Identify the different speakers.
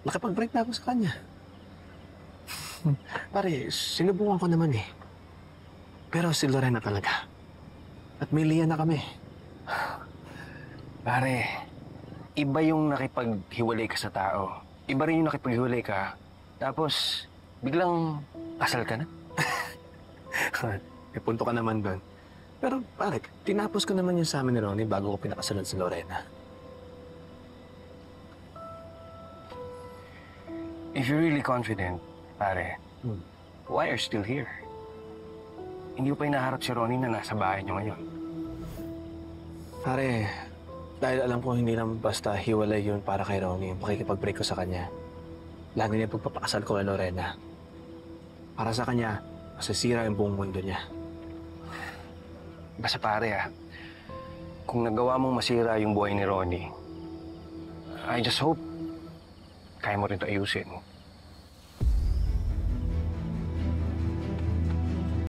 Speaker 1: nakipag-break na ako sa kanya. Pare, sinubukan ko naman eh. Pero si Lorena talaga. At may Leah na kami.
Speaker 2: Pare, iba yung nakipaghiwalay ka sa tao. Iba rin yung nakipaghiwalay ka. Tapos, biglang kasal ka na.
Speaker 1: May punto ka naman doon. Pero pare, tinapos ko naman yung sa amin ni Ronnie bago ko pinakasalan si Lorena.
Speaker 2: If you're really confident, pare, why are you still here? Hindi mo pa hinaharap si Ronnie na nasa bahay niyo ngayon.
Speaker 1: Pare, dahil alam ko hindi naman basta hiwalay yun para kay Ronnie yung pakikipag-break ko sa kanya. Lalo niya pagpapakasal ko kay Lorena. Para sa kanya, masasira yung buong mundo niya.
Speaker 2: Basta pare kung nagawa mong masira yung buhay ni Ronnie, I just hope kaya mo rin ito ayusin.